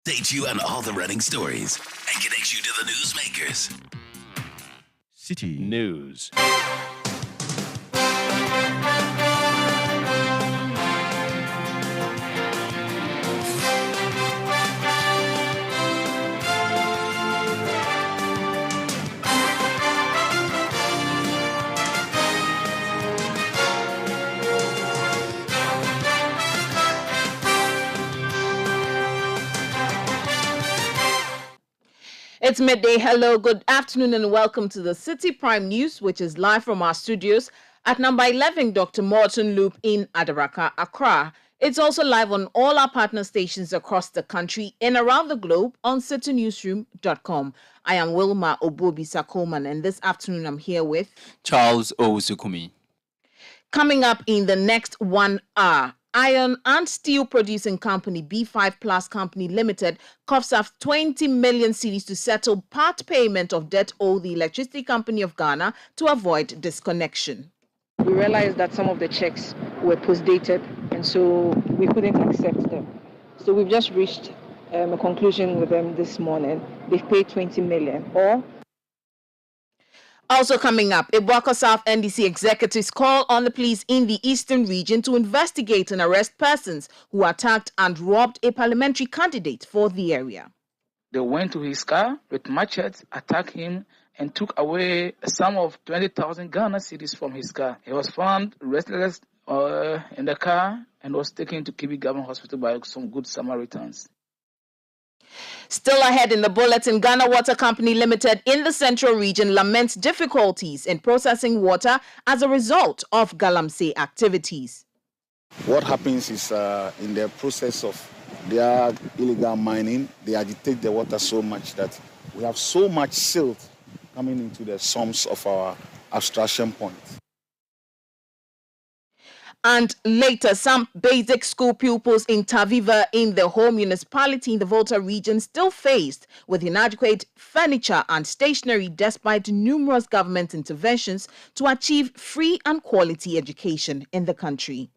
Update you on all the running stories and connect you to the newsmakers. City News. It's midday. Hello, good afternoon, and welcome to the Citi Prime News, which is live from our studios at number 11 Dr. Morton Loop in Adaraka, Accra. It's also live on all our partner stations across the country and around the globe on citinewsroom.com. I am Wilma Obuobisa Coleman, and this afternoon I'm here with Charles Owusu Kumi. Coming up in the next 1 hour, iron and steel producing company B5 Plus Company Limited coughs up 20 million cedis to settle part payment of debt owed the Electricity Company of Ghana to avoid disconnection. We realized that some of the checks were post-dated, and so we couldn't accept them. So we've just reached a conclusion with them this morning. They've paid 20 million, or also coming up, Ibuako South NDC executives call on the police in the eastern region to investigate and arrest persons who attacked and robbed a parliamentary candidate for the area. They went to his car with machetes, attacked him, and took away a sum of 20,000 Ghana cedis from his car. He was found restless in the car and was taken to Kumi Government Hospital by some good Samaritans. Still ahead in the bulletin, Ghana Water Company Limited in the central region laments difficulties in processing water as a result of galamsey activities. What happens is in the process of their illegal mining, they agitate the water so much that we have so much silt coming into the sumps of our abstraction points. And later, some basic school pupils in Taviva in the home municipality in the Volta region still faced with inadequate furniture and stationery despite numerous government interventions to achieve free and quality education in the country.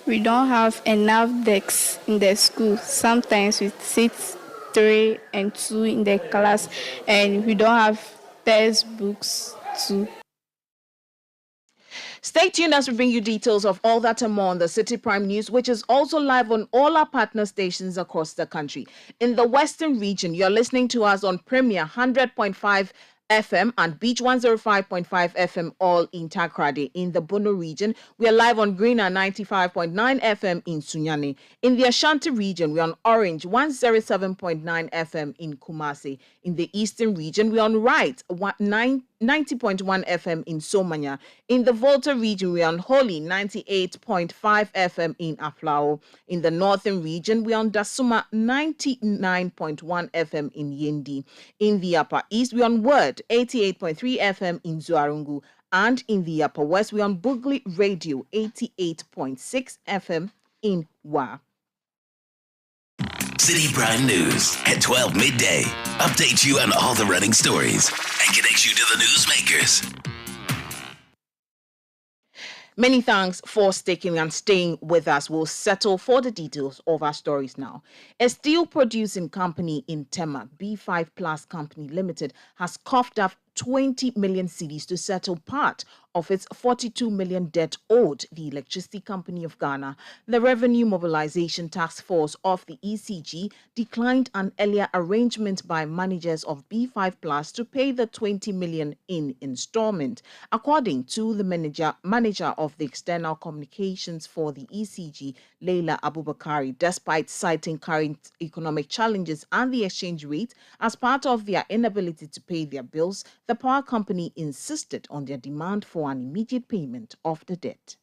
We don't have enough desks in the school. Sometimes we sit 3 and 2 in the class, and we don't have textbooks too. Stay tuned as we bring you details of all that and more on the Citi Prime News, which is also live on all our partner stations across the country. In the Western region, you're listening to us on Premier 100.5 FM and Beach 105.5 FM, all in Takrady. In the Bono region, we are live on Greener 95.9 FM in Sunyani. In the Ashanti region, we are on Orange 107.9 FM in Kumasi. In the Eastern region, we are on Right 90.1 FM in Somanya. In the Volta region, we are on Holy 98.5 FM in Aflao. In the Northern region, we are on Dasuma 99.1 FM in Yendi. In the Upper East, we are on Word 88.3 FM in Zuarungu. And in the Upper West, we are on Bugli Radio 88.6 FM in Wa. Citi Prime News at 12 midday. Update you on all the running stories and connect you to the newsmakers. Many thanks for sticking and staying with us. We'll settle for the details of our stories now. A steel producing company in Tema, B5 Plus Company Limited, has coughed up 20 million cedis to settle part of its 42 million debt owed the Electricity Company of Ghana. The Revenue Mobilization Tax Force of the ECG declined an earlier arrangement by managers of B5 Plus to pay the 20 million in installment. According to the manager of the external communications for the ECG, Leila Abubakari, despite citing current economic challenges and the exchange rate as part of their inability to pay their bills, the power company insisted on their demand for an immediate payment of the debt.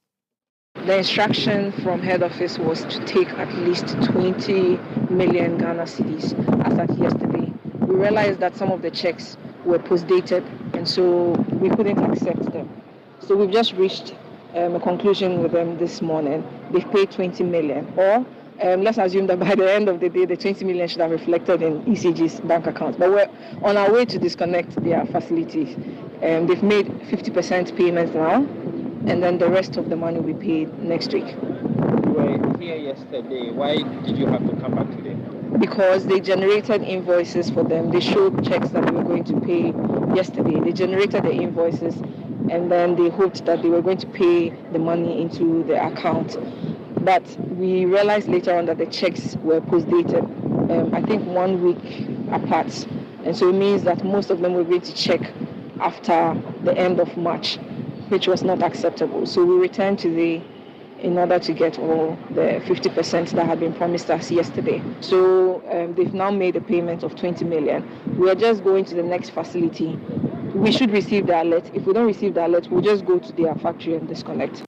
the instruction from head office was to take at least 20 million Ghana cedis as at yesterday. We realized that some of the checks were post-dated, and so we couldn't accept them. So we've just reached a conclusion with them this morning. They've paid 20 million, or let's assume that by the end of the day, the 20 million should have reflected in ECG's bank account. But we're on our way to disconnect their facilities. They've made 50% payments now, and then the rest of the money will be paid next week. You were here yesterday. Why did you have to come back today? because they generated invoices for them. They showed checks that they were going to pay yesterday. They generated the invoices, and then they hoped that they were going to pay the money into the account. But we realized later on that the checks were post-dated, I think 1 week apart. And so it means that most of them were going to check after the end of March, which was not acceptable. So we returned to in order to get all the 50% that had been promised us yesterday. So they've now made a payment of 20 million. We are just going to the next facility. We should receive the alert. If we don't receive the alert, we'll just go to their factory and disconnect.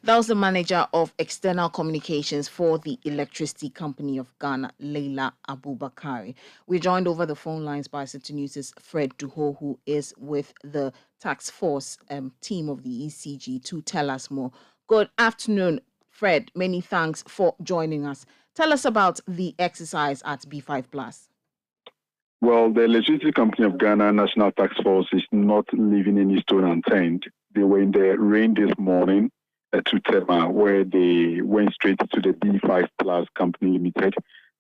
That was the manager of external communications for the Electricity Company of Ghana, Leila Abubakari. We're joined over the phone lines by Citi News' Fred Duho, who is with the tax force team of the ECG to tell us more. Good afternoon, Fred. Many thanks for joining us. Tell us about the exercise at B5+. Well, the Electricity Company of Ghana National Tax Force is not leaving any stone unturned. They were in the rain this morning to Tema, where they went straight to the B5+ Company Limited,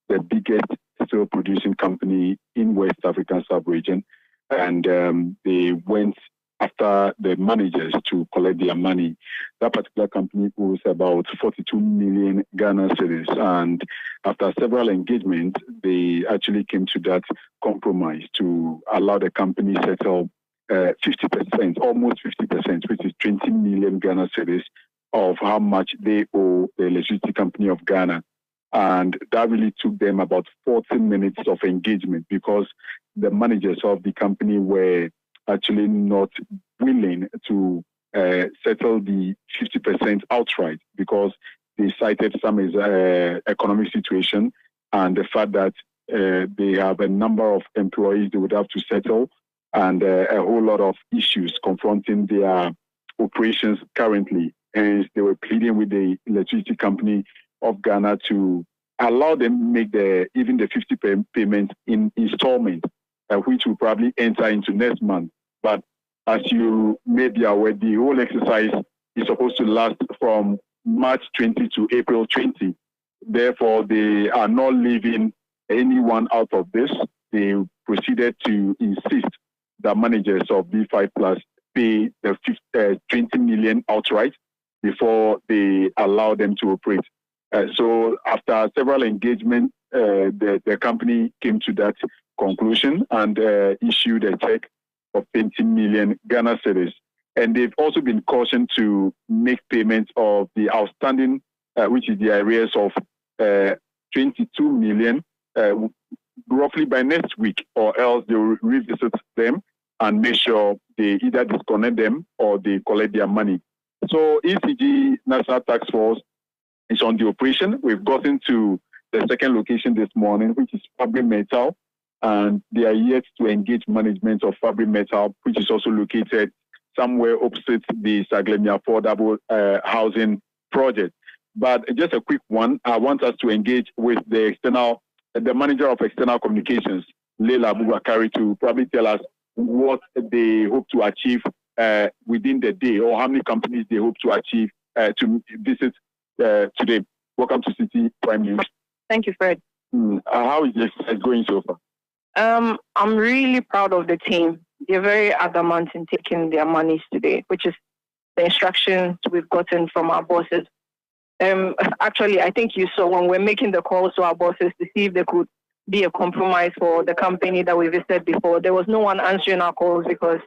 the biggest steel producing company in West African sub-region. And they went after the managers to collect their money. That particular company owes about 42 million Ghana cedis. And after several engagements, they actually came to that compromise to allow the company settle 50%, almost 50%, which is 20 million Ghana cedis of how much they owe the Electricity Company of Ghana. And that really took them about 40 minutes of engagement because the managers of the company were actually not willing to settle the 50% outright because they cited some economic situation and the fact that they have a number of employees they would have to settle and a whole lot of issues confronting their operations currently. And they were pleading with the Electricity Company of Ghana to allow them make even the 50% payment in installment, which will probably enter into next month. But as you may be aware, the whole exercise is supposed to last from March 20 to April 20. Therefore, they are not leaving anyone out of this. They proceeded to insist that managers of B5+ pay the 20 million outright before they allow them to operate. So after several engagements, the company came to that conclusion and issued a check of 20 million Ghana cedis. And they've also been cautioned to make payments of the outstanding, which is the arrears of 22 million, roughly by next week, or else they will revisit them and make sure they either disconnect them or they collect their money. So ECG National Tax Force is on the operation. We've gotten to the second location this morning, which is Fabric Metal, and they are yet to engage management of Fabric Metal, which is also located somewhere opposite the Saglemi Affordable Housing Project. But just a quick one, I want us to engage with the manager of external communications, Leila Abubakari, to probably tell us what they hope to achieve within the day, or how many companies they hope to achieve to visit today. Welcome to Citi Prime News. Thank you, Fred. How is the exercise going so far? I'm really proud of the team. They're very adamant in taking their monies today, which is the instructions we've gotten from our bosses. Actually, I think you saw when we're making the calls to our bosses to see if there could be a compromise for the company that we visited before. There was no one answering our calls because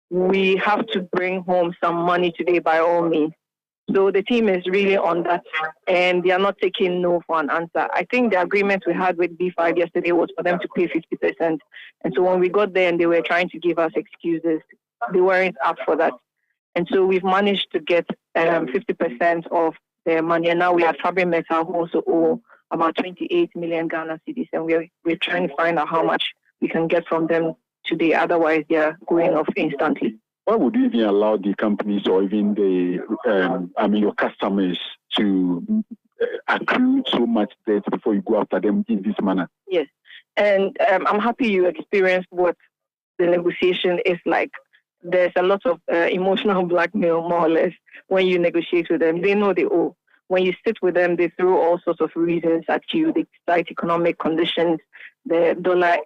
we have to bring home some money today by all means. So the team is really on that, and they are not taking no for an answer. I think the agreement we had with B5 yesterday was for them to pay 50%. And so when we got there and they were trying to give us excuses, they weren't up for that. And so we've managed to get 50% of their money. And now we have Fabric Metal, who also owe about 28 million Ghana cedis. And we're trying to find out how much we can get from them today. Otherwise, they're going off instantly. Why would you even allow the companies or even your customers to accrue so much debt before you go after them in this manner? Yes. And I'm happy you experienced what the negotiation is like. There's a lot of emotional blackmail, more or less, when you negotiate with them. They know they owe. when you sit with them, they throw all sorts of reasons at you. They cite economic conditions, the dollar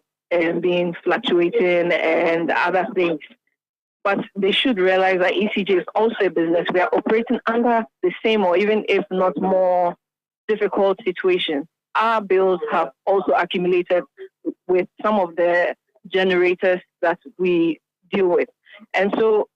being fluctuating, and other things. But they should realize that ECG is also a business. We are operating under the same or even if not more difficult situation. Our bills have also accumulated with some of the generators that we deal with. And so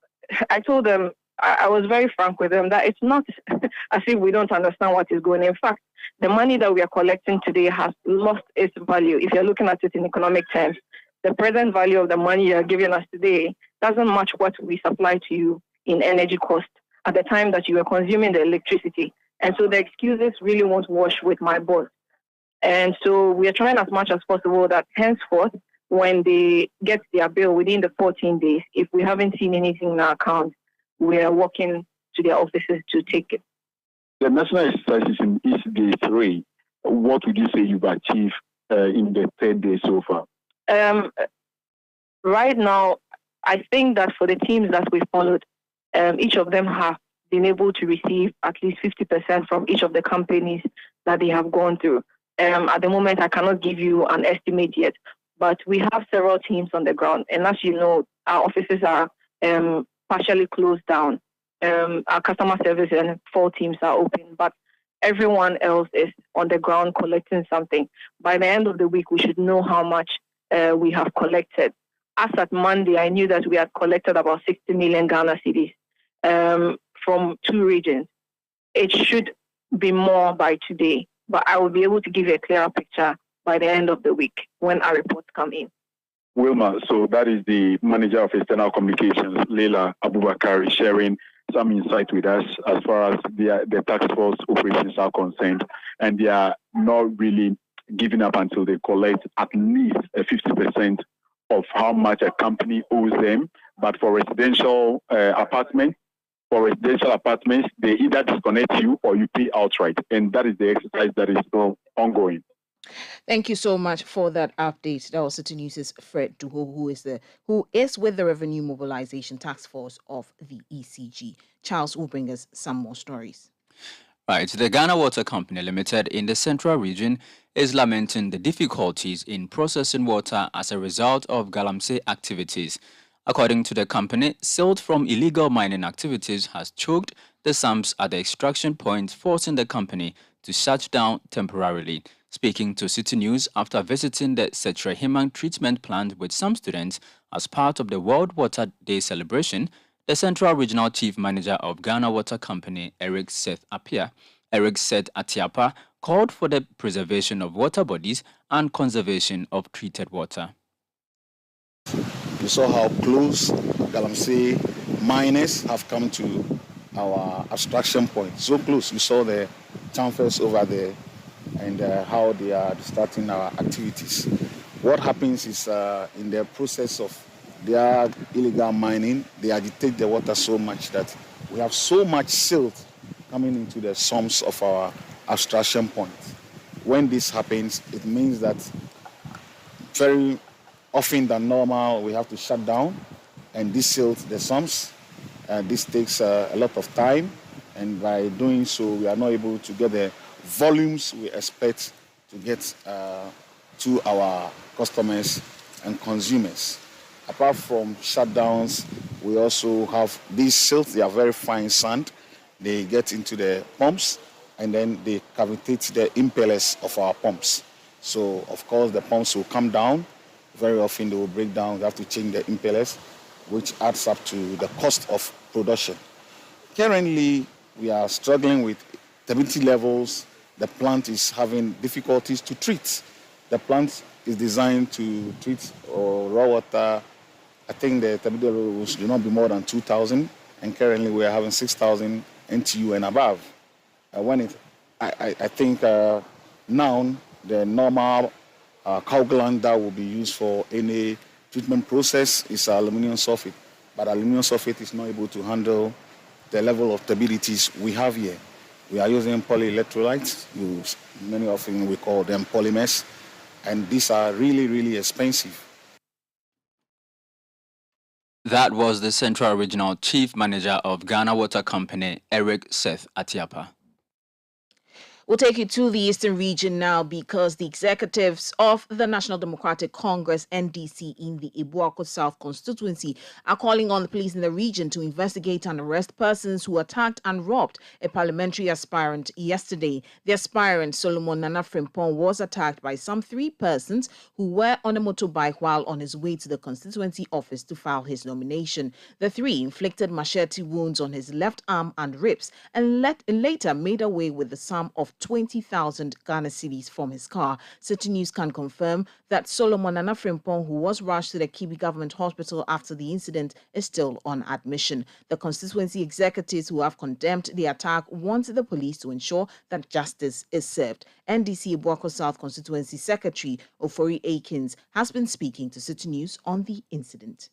I told them, I was very frank with them that it's not as if we don't understand what is going on. In fact, the money that we are collecting today has lost its value. If you're looking at it in economic terms, the present value of the money you're giving us today doesn't match what we supply to you in energy cost at the time that you were consuming the electricity. And so the excuses really won't wash with my boss. And so we are trying as much as possible that henceforth, when they get their bill within the 14 days, if we haven't seen anything in our account, we are walking to their offices to take it. The national exercises in day 3, what would you say you've achieved in the 3rd day so far? Right now, I think that for the teams that we followed, each of them have been able to receive at least 50% from each of the companies that they have gone through. At the moment, I cannot give you an estimate yet, but we have several teams on the ground. And as you know, our offices are partially closed down. Our customer service and 4 teams are open, but everyone else is on the ground collecting something. By the end of the week, we should know how much we have collected. As at Monday, I knew that we had collected about 60 million Ghana cedis from 2 regions. It should be more by today, but I will be able to give you a clearer picture by the end of the week when our reports come in. Wilma, so that is the manager of external communications, Leila Abubakar, sharing some insight with us as far as the tax force operations are concerned. And they are not really giving up until they collect at least 50% of how much a company owes them. But for residential apartments, they either disconnect you or you pay outright. And that is the exercise that is still ongoing. Thank you so much for that update. That was Citi News' Fred Duho, who is with the Revenue Mobilization Task Force of the ECG. Charles will bring us some more stories. Right, the Ghana Water Company Limited in the Central Region is lamenting the difficulties in processing water as a result of galamsey activities. According to the company, silt from illegal mining activities has choked the sumps at the extraction point, forcing the company to shut down temporarily. Speaking to Citi News after visiting the Setrehimang treatment plant with some students as part of the World Water Day celebration, the Central Regional Chief Manager of Ghana Water Company, Eric Seth Atiapa, called for the preservation of water bodies and conservation of treated water. You saw how close galamsey miners have come to our abstraction point. So close. You saw the chamfers over there and how they are starting our activities. What happens is in the process of their illegal mining, they agitate the water so much that we have so much silt coming into the sumps of our abstraction point. When this happens, it means that very often than normal, we have to shut down and desilt the sumps. This takes a lot of time, and by doing so, we are not able to get the volumes we expect to get to our customers and consumers. Apart from shutdowns, we also have these silts. They are very fine sand. They get into the pumps, and then they cavitate the impellers of our pumps. So, of course, the pumps will come down. Very often, they will break down. We have to change the impellers, which adds up to the cost of production. Currently, we are struggling with turbidity levels. The plant is having difficulties to treat. The plant is designed to treat raw water. I think the turbidity levels do not be more than 2,000, and currently we are having 6,000 NTU and above. I think now the normal coagulant that will be used for any treatment process is aluminum sulfate, but aluminum sulfate is not able to handle the level of turbidities we have here. We are using polyelectrolytes. Many of them we call them polymers, and these are really, really expensive. That was the Central Regional Chief Manager of Ghana Water Company, Eric Seth Atiapa. We'll take you to the Eastern region now because the executives of the National Democratic Congress, NDC, in the Ibuako South constituency are calling on the police in the region to investigate and arrest persons who attacked and robbed a parliamentary aspirant yesterday. The aspirant, Solomon Nana Frimpong, was attacked by some 3 persons who were on a motorbike while on his way to the constituency office to file his nomination. The 3 inflicted machete wounds on his left arm and ribs and later made away with the sum of 20,000 Ghana cedis from his car. Citi News can confirm that Solomon Nana Frimpong, who was rushed to the Kibi Government Hospital after the incident, is still on admission. The constituency executives who have condemned the attack want the police to ensure that justice is served. NDC Ibuako South Constituency Secretary Ofori Akins has been speaking to Citi News on the incident.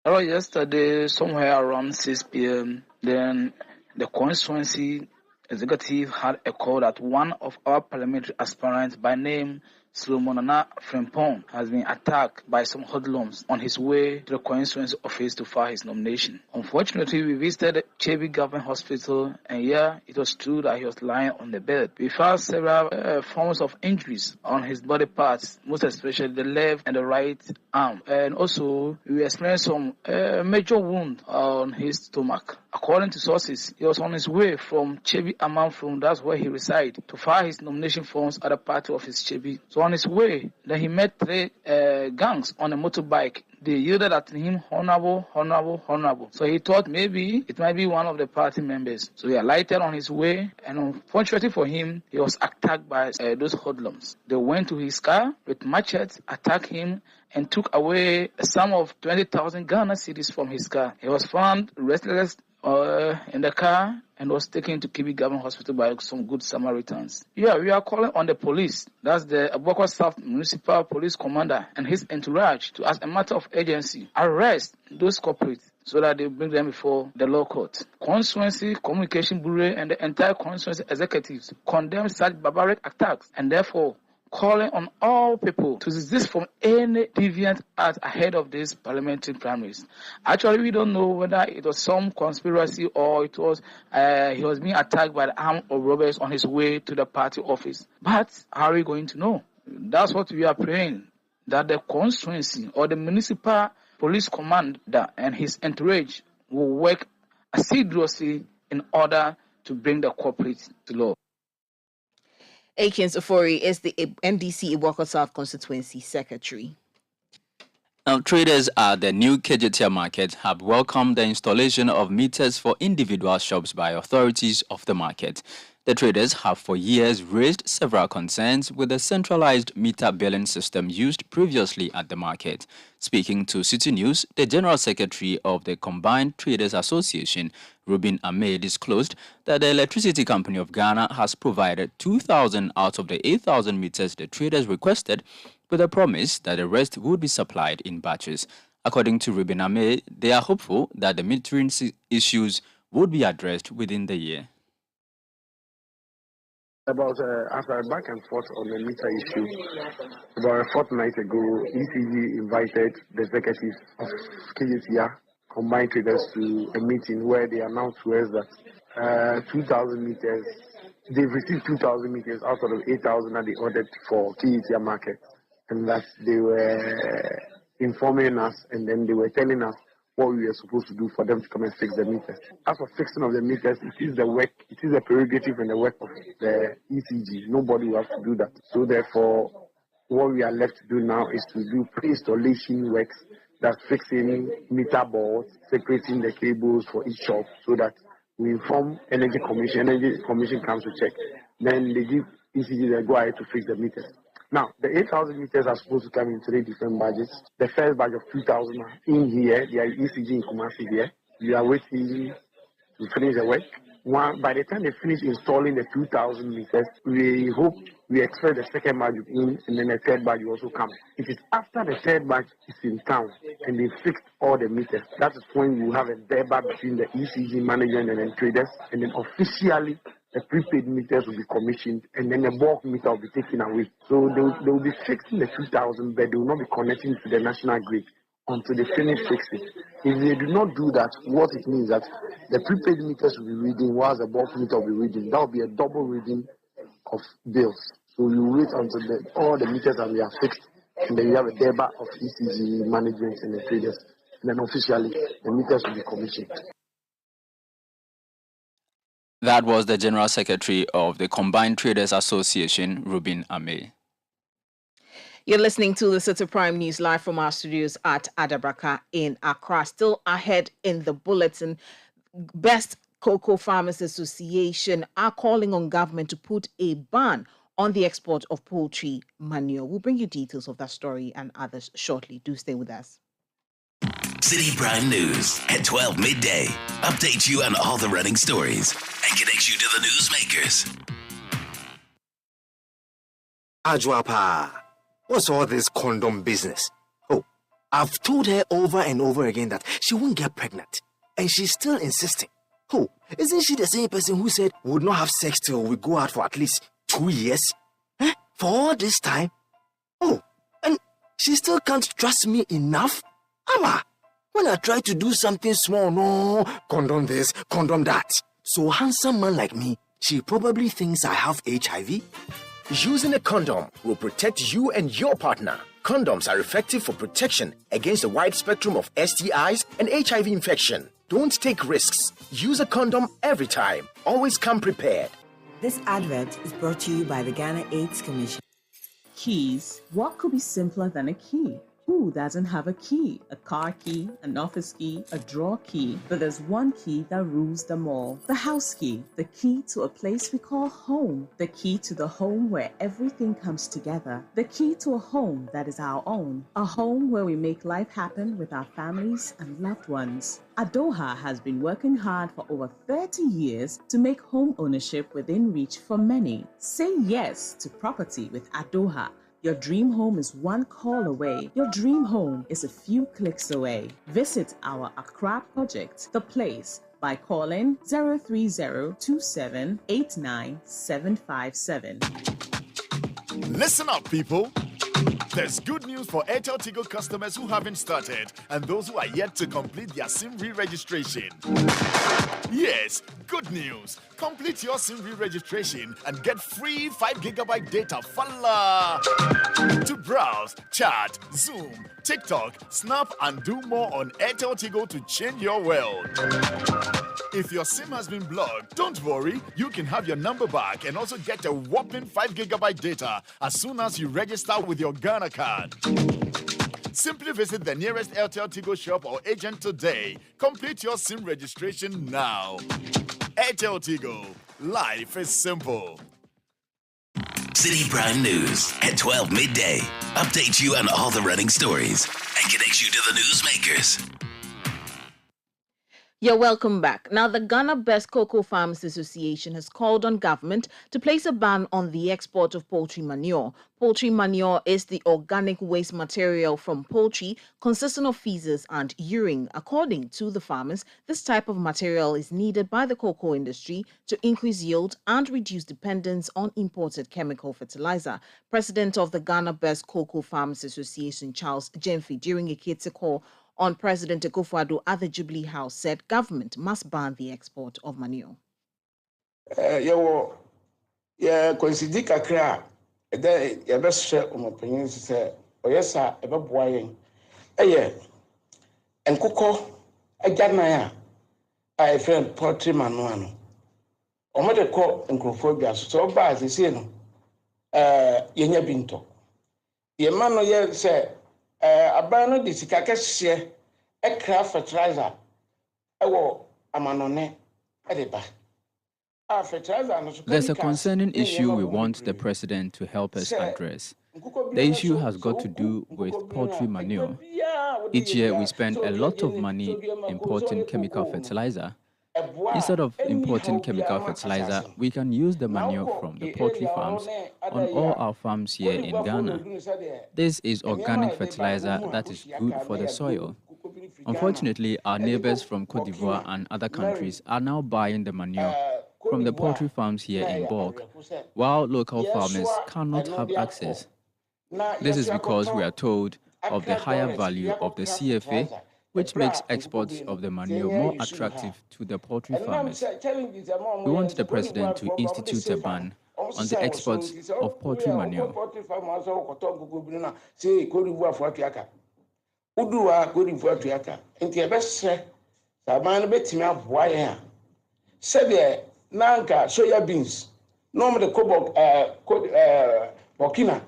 Yesterday, somewhere around 6 p.m., then the constituency executive had a call that one of our parliamentary aspirants by name Solomon Nana Frimpong has been attacked by some hoodlums on his way to the constituency office to file his nomination. Unfortunately, we visited Chebi Government Hospital and it was true that he was lying on the bed. We found several forms of injuries on his body parts, most especially the left and the right arm. And also, we experienced some major wound on his stomach. According to sources, he was on his way from Chebi Amanfrum, that's where he resides, to file his nomination forms at the party office Chebi. So on his way, then he met 3 gangs on a motorbike. They yelled at him, honorable, honorable, honorable. So he thought maybe it might be one of the party members. So he alighted on his way, and unfortunately for him, he was attacked by those hoodlums. They went to his car with machetes, attacked him, and took away a sum of 20,000 Ghana cedis from his car. He was found restless in the car and was taken to Kibi Government Hospital by some good Samaritans. We are calling on the police, that's the Obuobisa South Municipal Police Commander and his entourage, to, as a matter of urgency, arrest those culprits so that they bring them before the law court. Constituency Communication Bureau and the entire constituency executives condemn such barbaric attacks and therefore calling on all people to desist from any deviant act ahead of these parliamentary primaries. Actually, we don't know whether it was some conspiracy or it was he was being attacked by the armed robbers on his way to the party office. But how are we going to know? That's what we are praying, that the constituency or the municipal police commander and his entourage will work assiduously in order to bring the culprits to law. Akins Ofori is the NDC Ibuako South Constituency Secretary. Now, traders at the new Kejetia market have welcomed the installation of meters for individual shops by authorities of the market. The traders have for years raised several concerns with the centralized meter billing system used previously at the market. Speaking to Citi News, the General Secretary of the Combined Traders Association, Rubin Ahmed, disclosed that the Electricity Company of Ghana has provided 2,000 out of the 8,000 meters the traders requested, with a promise that the rest would be supplied in batches. According to Rubin Ahmed, they are hopeful that the metering issues would be addressed within the year. After a back and forth on the meter issue, about a fortnight ago, ECG invited the executives of KJTR Combined Traders to a meeting where they announced to us that 2,000 meters, they've received 2,000 meters out of the 8,000 that they ordered for KJTR market, and that they were informing us and then they were telling us what we were supposed to do for them to come and fix the meters. As for fixing of the meters, it is the prerogative and the work of the ECG. Nobody will have to do that. So therefore, what we are left to do now is to do pre-installation works, that's fixing meter boards, separating the cables for each shop so that we inform Energy Commission. Energy Commission comes to check. Then they give ECG the go-ahead to fix the meters. Now, the 8,000 meters are supposed to come in 3 different badges. The first badge of 2,000 are in here. They are ECG in Kumasi here. We are waiting to finish the work. By the time they finish installing the 2,000 meters, we expect the second badge in, and then the third badge will also come. It is after the third badge is in town and they fixed all the meters. That is when you have a debate between the ECG management and the traders, and then officially the prepaid meters will be commissioned, and then the bulk meter will be taken away. So they will be fixing the 2,000, but they will not be connecting to the national grid until they finish fixing. If they do not do that, what it means that the prepaid meters will be reading whilst the bulk meter will be reading. That will be a double reading of bills. So you wait until all the meters are fixed, and then you have a debate of ECG management and the traders. And then officially, the meters will be commissioned. That was the General Secretary of the Combined Traders Association, Reuben Ame. You're listening to the Citi Prime News live from our studios at Adabraka in Accra. Still ahead in the bulletin, Best Cocoa Farmers Association are calling on government to put a ban on the export of poultry manure. We'll bring you details of that story and others shortly. Do stay with us. Citi Prime News at 12 midday. Updates you on all the running stories and connects you to the newsmakers. Ajwapa, what's all this condom business? Oh, I've told her over and over again that she won't get pregnant, and she's still insisting. Oh, isn't she the same person who said we would not have sex till we go out for at least 2 years? For all this time? Oh, and she still can't trust me enough? Ama, when I try to do something small, no, condom this, condom that. So handsome man like me, she probably thinks I have HIV. Using a condom will protect you and your partner. Condoms are effective for protection against a wide spectrum of STIs and HIV infection. Don't take risks. Use a condom every time. Always come prepared. This advert is brought to you by the Ghana AIDS Commission. Keys. What could be simpler than a key? Who doesn't have a key? A car key, an office key, a drawer key. But there's one key that rules them all. The house key. The key to a place we call home. The key to the home where everything comes together. The key to a home that is our own. A home where we make life happen with our families and loved ones. Adoha has been working hard for over 30 years to make home ownership within reach for many. Say yes to property with Adoha. Your dream home is one call away. Your dream home is a few clicks away. Visit our Accra project, The Place, by calling 030-2789-757. Listen up, people. There's good news for Airtel Tigo customers who haven't started and those who are yet to complete their SIM re-registration. Yes, good news. Complete your SIM re-registration and get free 5GB data falla to browse, chat, Zoom, TikTok, Snap, and do more on Airtel Tigo to change your world. If your SIM has been blocked, don't worry. You can have your number back and also get a whopping 5GB data as soon as you register with your Ghana card. Simply visit the nearest Airtel Tigo shop or agent today. Complete your SIM registration now. Airtel Tigo. Life is simple. Citi Prime News at 12 midday. Updates you on all the running stories and connects you to the newsmakers. You're welcome back. Now, the Ghana Best Cocoa Farmers Association has called on government to place a ban on the export of poultry manure. Poultry manure is the organic waste material from poultry consisting of feces and urine. According to the farmers, this type of material is needed by the cocoa industry to increase yield and reduce dependence on imported chemical fertilizer. President of the Ghana Best Cocoa Farmers Association, Charles Jemfi, during a Kitse call on President Akufo-Addo at the Jubilee House, said government must ban the export of manure. Consider kakra the best share of opinions say yes sir ebe boyen enkoko ajanaya I friend poultry manure no omode ko enkrofobia so ba asese no yenya binto ye man no ye say abano di sika kese ekra fertilizer ewo amanone edeba. There's a concerning issue we want the president to help us address. The issue has got to do with poultry manure. Each year we spend a lot of money importing chemical fertilizer. Instead of importing chemical fertilizer, we can use the manure from the poultry farms on all our farms here in Ghana. This is organic fertilizer that is good for the soil. Unfortunately, our neighbors from Côte d'Ivoire and other countries are now buying the manure from the poultry farms here in bulk, while local farmers cannot have access. This is because we are told of the higher value of the CFA, which makes exports of the manure more attractive to the poultry farmers. We want the president to institute a ban on the exports of poultry manure. Nanka soya beans. Normally, Burkina.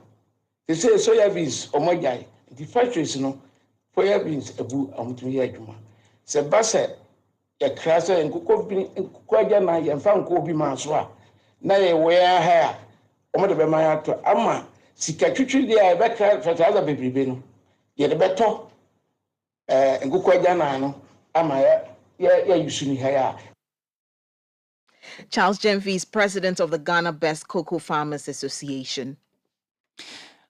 They say soya beans or Mojai. The factories, soya beans abu amutumi juma. Se base ya krasa en kukoja na ya fan ko bi maswa. Na ye wear hair. Omo be ma to ama sika twitwi dia e be kra fertilizer bebrebe no. Ye de beto en kukoja na no ama ya yusuni hair. Charles Jemfi is president of the Ghana Best Cocoa Farmers Association.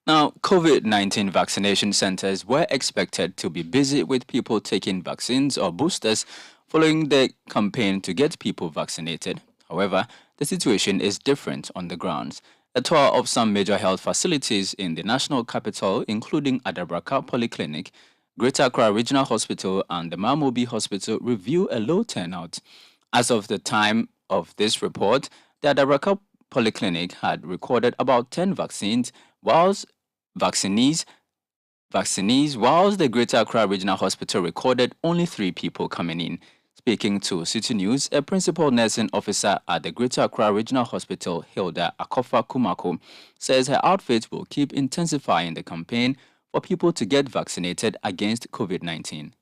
Now, COVID-19 vaccination centers were expected to be busy with people taking vaccines or boosters following the campaign to get people vaccinated. However, the situation is different on the grounds. A tour of some major health facilities in the national capital, including Adabraka Polyclinic, Greater Accra Regional Hospital, and the Mamobi Hospital, reveal a low turnout. As of the time of this report, the Adabraka Polyclinic had recorded about 10 vaccines, whilst the Greater Accra Regional Hospital recorded only 3 people coming in. Speaking to City News, a principal nursing officer at the Greater Accra Regional Hospital, Hilda Akofa Kumako, says her outfit will keep intensifying the campaign for people to get vaccinated against COVID-19.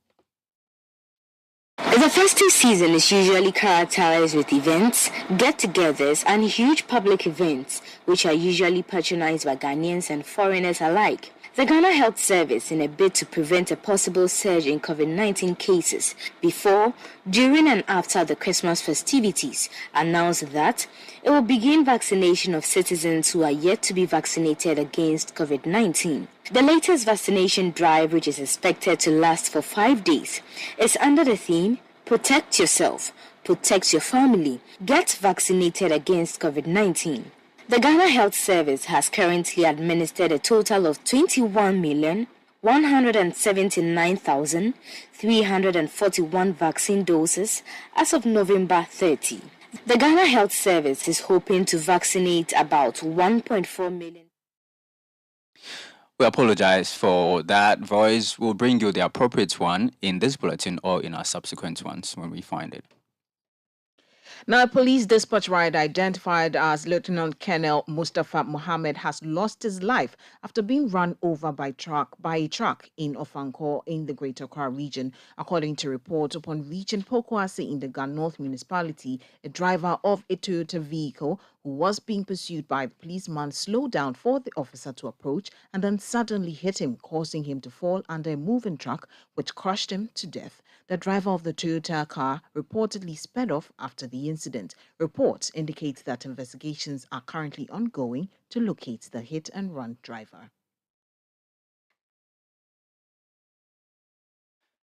The festive season is usually characterized with events, get-togethers, and huge public events, which are usually patronized by Ghanaians and foreigners alike. The Ghana Health Service, in a bid to prevent a possible surge in COVID-19 cases before, during, and after the Christmas festivities, announced that it will begin vaccination of citizens who are yet to be vaccinated against COVID-19. The latest vaccination drive, which is expected to last for 5 days, is under the theme, Protect Yourself, Protect Your Family, Get Vaccinated Against COVID-19. The Ghana Health Service has currently administered a total of 21,179,341 vaccine doses as of November 30. The Ghana Health Service is hoping to vaccinate about 1.4 million. We apologize for that voice. We'll bring you the appropriate one in this bulletin or in our subsequent ones when we find it. Now, a police dispatch rider identified as Lieutenant Colonel Mustafa Mohammed has lost his life after being run over by a truck in Ofanko in the Greater Accra region. According to reports, upon reaching Pokwase in the Ghana North municipality, a driver of a Toyota vehicle who was being pursued by the policeman slowed down for the officer to approach and then suddenly hit him, causing him to fall under a moving truck, which crushed him to death. The driver of the Toyota car reportedly sped off after the incident. Reports indicate that investigations are currently ongoing to locate the hit-and-run driver.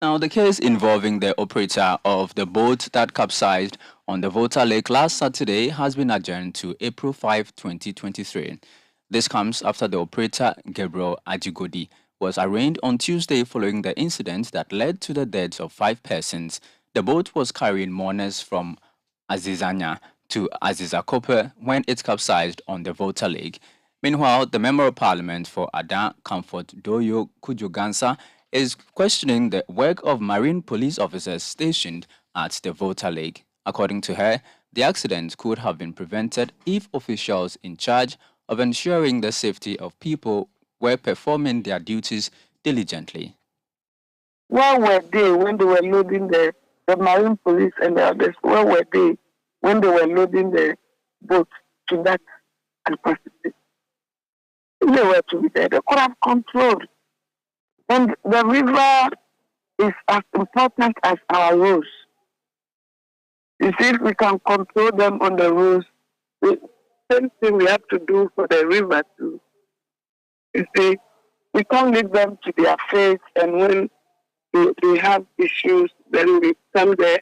Now, the case involving the operator of the boat that capsized on the Volta Lake last Saturday has been adjourned to April 5, 2023. This comes after the operator, Gabriel Ajigodi, was arraigned on Tuesday following the incident that led to the deaths of 5 persons. The boat was carrying mourners from Azizanya to Azizakope when it capsized on the Volta Lake. Meanwhile, the Member of Parliament for Ada Comfort Doyo Kujugansa is questioning the work of marine police officers stationed at the Volta Lake. According to her, the accident could have been prevented if officials in charge of ensuring the safety of people were performing their duties diligently. Where were they when they were loading the marine police and the others? Where were they when they were loading the boat to that capacity? If they were to be there, they could have controlled. And the river is as important as our roads. You see, if we can control them on the roads, the same thing we have to do for the river too. You see, we can't leave them to their fate, and when they have issues, then we come there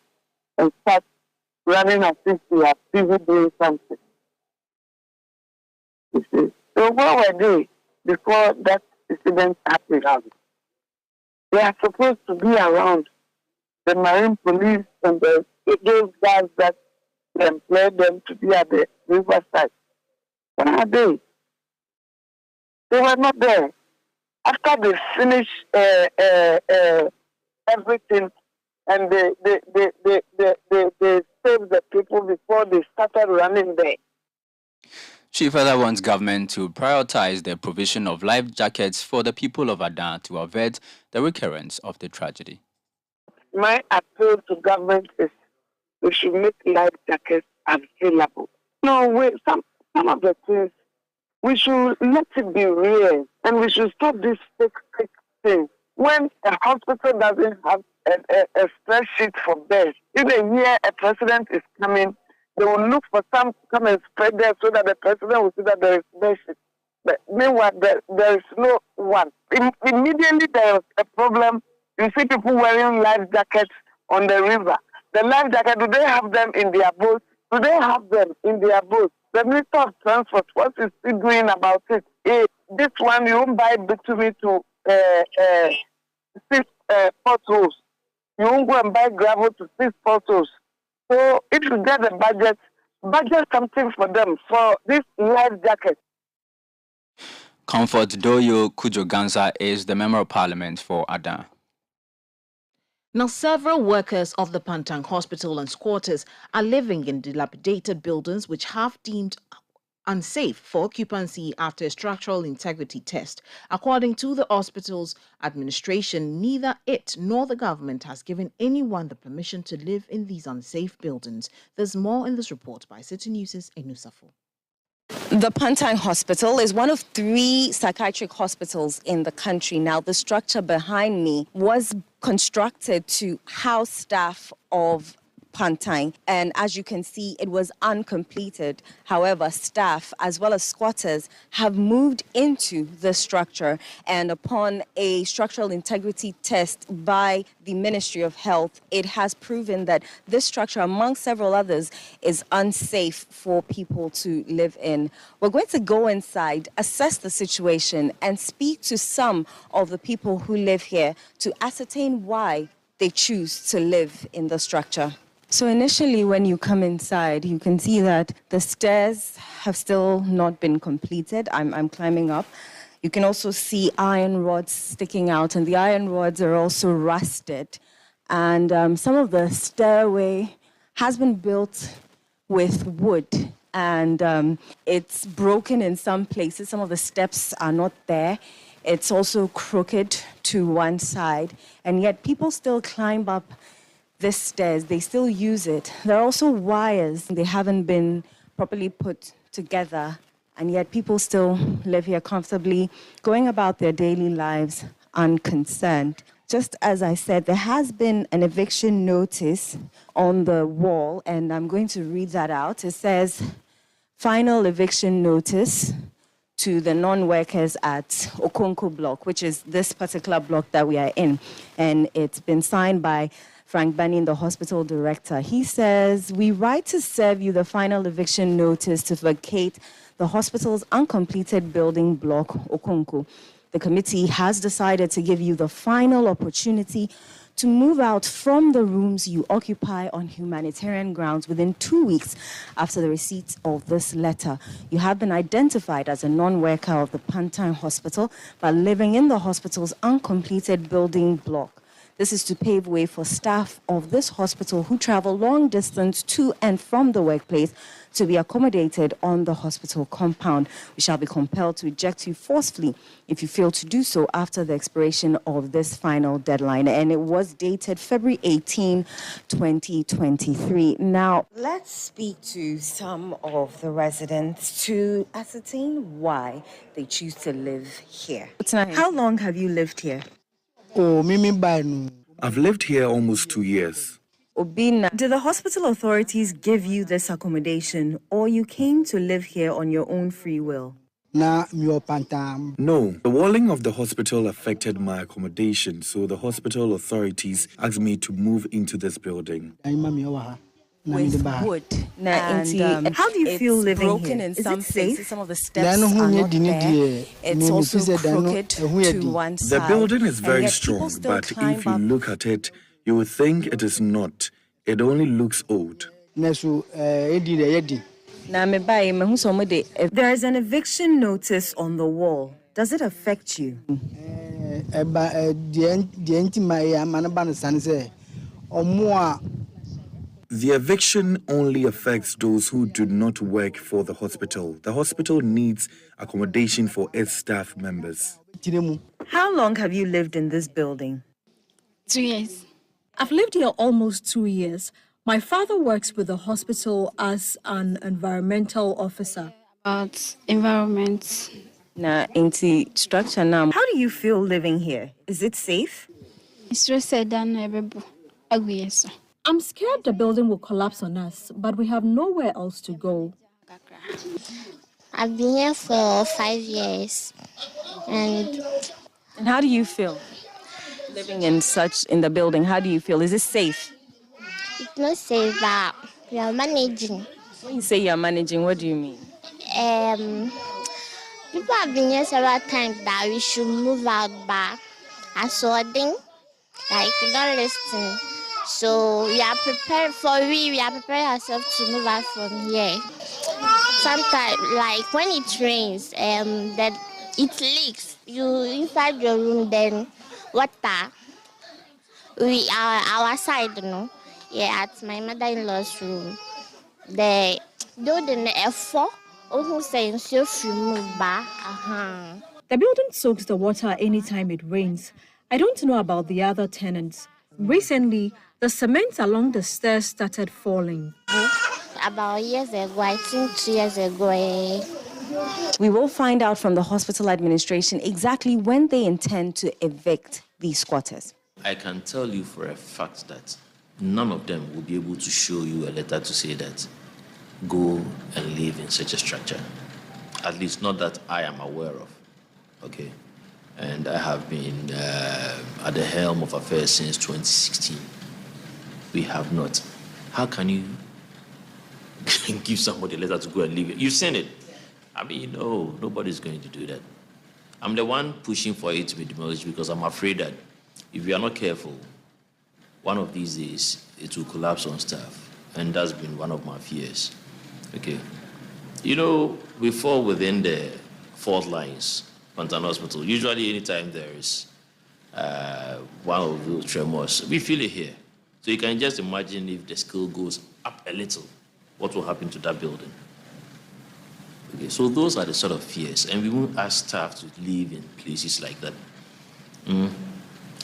and start running as if we are busy doing something. You see, so where were they before that incident happened? They are supposed to be around the marine police and those guys that employ them to be at the riverside. Where are they? They were not there. After they finished everything and they saved the people before they started running there. She further wants government to prioritize the provision of life jackets for the people of Adan to avert the recurrence of the tragedy. My appeal to government is we should make life jackets available. No, some of the things, we should let it be real and we should stop this fake thing. When a hospital doesn't have a spreadsheet for beds, if they hear a president is coming, they will look for some to come and spread there so that the president will see that there is basic. But meanwhile, there is no one. Immediately there is a problem. You see people wearing life jackets on the river. The life jacket, do they have them in their boats? Do they have them in their boats? The Minister of Transport, what is he doing about it? This one, you won't buy bitumen to 6 potholes. You won't go and buy gravel to 6 potholes. So if you get the budget something for them, for this life jacket. Comfort Doyo Kujoganza is the Member of Parliament for Adan. Now, several workers of the Pantang Hospital and quarters are living in dilapidated buildings which have deemed unsafe for occupancy after a structural integrity test. According to the hospital's administration, neither it nor the government has given anyone the permission to live in these unsafe buildings. There's more in this report by Citi News' Enusafo. The Pantang Hospital is one of 3 psychiatric hospitals in the country. Now, the structure behind me was constructed to house staff of Pantang, and as you can see, it was uncompleted. However, staff as well as squatters have moved into the structure, and upon a structural integrity test by the Ministry of Health, it has proven that this structure, among several others, is unsafe for people to live in. We're going to go inside, assess the situation, and speak to some of the people who live here to ascertain why they choose to live in the structure. So initially, when you come inside, you can see that the stairs have still not been completed. I'm climbing up. You can also see iron rods sticking out, and the iron rods are also rusted. And some of the stairway has been built with wood, and it's broken in some places. Some of the steps are not there. It's also crooked to one side, and yet people still climb up this stairs. They still use it. There are also wires. They haven't been properly put together, and yet people still live here comfortably, going about their daily lives unconcerned. Just as I said, there has been an eviction notice on the wall, and I'm going to read that out. It says, final eviction notice to the non-workers at Okonko block, which is this particular block that we are in. And it's been signed by Frank Banin, the hospital director. He says, we write to serve you the final eviction notice to vacate the hospital's uncompleted building block, Okonko. The committee has decided to give you the final opportunity to move out from the rooms you occupy on humanitarian grounds within 2 weeks after the receipt of this letter. You have been identified as a non-worker of the Pantang Hospital by living in the hospital's uncompleted building block. This is to pave way for staff of this hospital who travel long distance to and from the workplace to be accommodated on the hospital compound. We shall be compelled to eject you forcefully if you fail to do so after the expiration of this final deadline. And it was dated February 18, 2023. Now, let's speak to some of the residents to ascertain why they choose to live here. How long have you lived here? I've lived here almost 2 years. Obina, did the hospital authorities give you this accommodation, or you came to live here on your own free will? No, the walling of the hospital affected my accommodation, so the hospital authorities asked me to move into this building. With wood. And how do you feel living here? Is it safe? Some of the steps are not there. It's also crooked to one side. The building is very strong, but if you look at it, you would think it is not. It only looks old. There's an eviction notice on the wall. Does it affect you? The eviction only affects those who do not work for the hospital. The hospital needs accommodation for its staff members. How long have you lived in this building? 2 years. I've lived here almost 2 years. My father works with the hospital as an environmental officer. About environment. How do you feel living here? Is it safe? I'm scared the building will collapse on us, but we have nowhere else to go. I've been here for 5 years. And how do you feel? Living in the building, how do you feel? Is it safe? It's not safe, but we are managing. When you say you're managing, what do you mean? People have been here several times that we should move out back. Assorting, like we don't listen. So we are prepared we are preparing ourselves to move out from here. Sometimes, like when it rains, that it leaks. You inside your room, then water. We are outside, at my mother-in-law's room. The building soaks the water anytime it rains. I don't know about the other tenants. Recently, the cement along the stairs started falling. About years ago, I think 2 years ago. We will find out from the hospital administration exactly when they intend to evict these squatters. I can tell you for a fact that none of them will be able to show you a letter to say that go and live in such a structure. At least not that I am aware of. Okay? And I have been at the helm of affairs since 2016. We have not. How can you give somebody a letter to go and live it? You've seen it. I mean, no, nobody's going to do that. I'm the one pushing for it to be demolished because I'm afraid that if we are not careful, one of these days it will collapse on staff. And that's been one of my fears. Okay. We fall within the fault lines, Pantang Hospital. Usually anytime there is one of those tremors, we feel it here. So you can just imagine if the scale goes up a little, what will happen to that building? Okay, so those are the sort of fears, and we won't ask staff to live in places like that.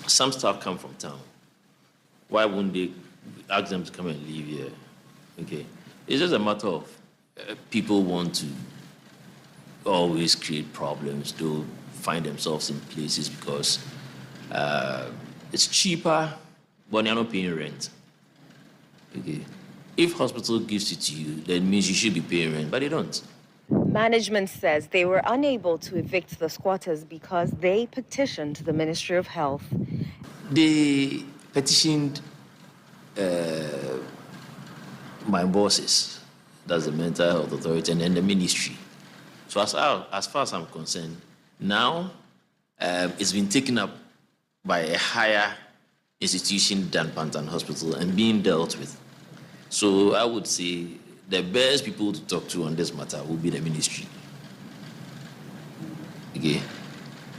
Some staff come from town. Why wouldn't they ask them to come and live here? Okay, it's just a matter of people want to always create problems. They'll find themselves in places because it's cheaper, but they're not paying rent. Okay, if hospital gives it to you, that means you should be paying rent, but they don't. Management says they were unable to evict the squatters because they petitioned the Ministry of Health. They petitioned my bosses, that's the Mental Health Authority, and then the ministry. So as far as I'm concerned, now it's been taken up by a higher institution than Pantang Hospital and being dealt with. So I would say the best people to talk to on this matter will be the ministry. Okay?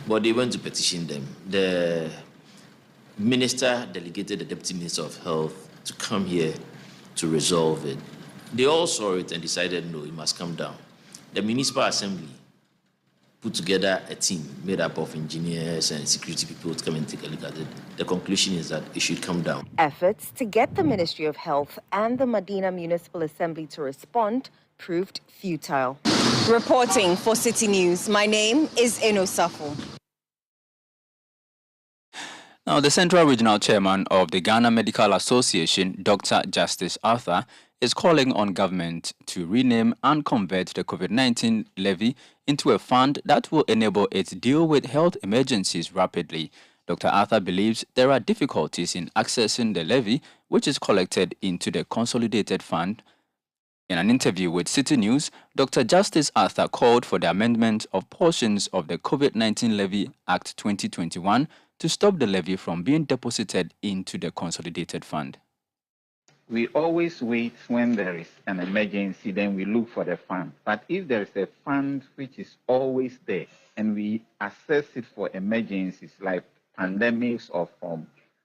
But they went to petition them. The minister delegated the Deputy Minister of Health to come here to resolve it. They all saw it and decided, no, it must come down. The Municipal Assembly put together a team made up of engineers and security people to come and take a look at it. The conclusion is that it should come down. Efforts to get the Ministry of Health and the Medina Municipal Assembly to respond proved futile. Reporting for Citi News, my name is Eno Safo. Now, the Central Regional Chairman of the Ghana Medical Association, Dr. Justice Arthur, is calling on government to rename and convert the COVID-19 levy into a fund that will enable it to deal with health emergencies rapidly. Dr. Arthur believes there are difficulties in accessing the levy, which is collected into the consolidated fund. In an interview with Citi News, Dr. Justice Arthur called for the amendment of portions of the COVID-19 Levy Act 2021 to stop the levy from being deposited into the consolidated fund. We always wait when there is an emergency, then we look for the fund. But if there is a fund which is always there, and we assess it for emergencies like pandemics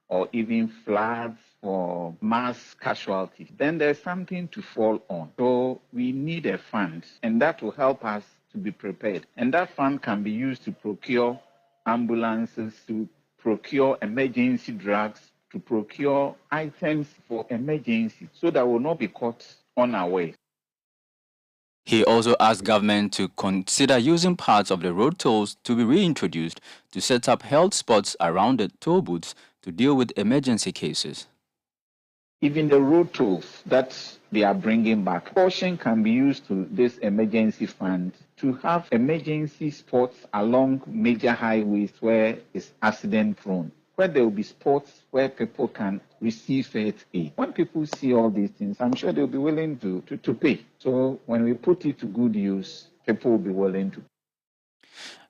or even floods or mass casualties, then there's something to fall on. So we need a fund, and that will help us to be prepared. And that fund can be used to procure ambulances, to procure emergency drugs, to procure items for emergency, so that we'll not be caught unawares. He also asked government to consider using parts of the road tolls to be reintroduced to set up health spots around the toll booths to deal with emergency cases. Even the road tolls that they are bringing back, portion can be used to this emergency fund to have emergency spots along major highways where it's accident prone, where there will be spots where people can receive first aid. When people see all these things, I'm sure they'll be willing to pay. So when we put it to good use, people will be willing to.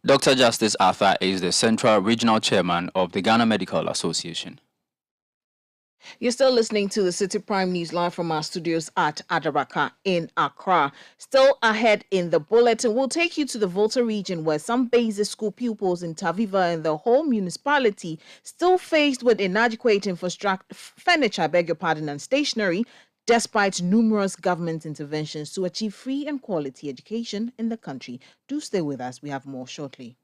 Dr. Justice Arthur is the Central Regional Chairman of the Ghana Medical Association. You're still listening to the Citi Prime News live from our studios at Adaraka in Accra. Still ahead in the bulletin, we'll take you to the Volta region where some basic school pupils in Taviva and the whole municipality still faced with inadequate furniture, and stationery, despite numerous government interventions to achieve free and quality education in the country. Do stay with us. We have more shortly.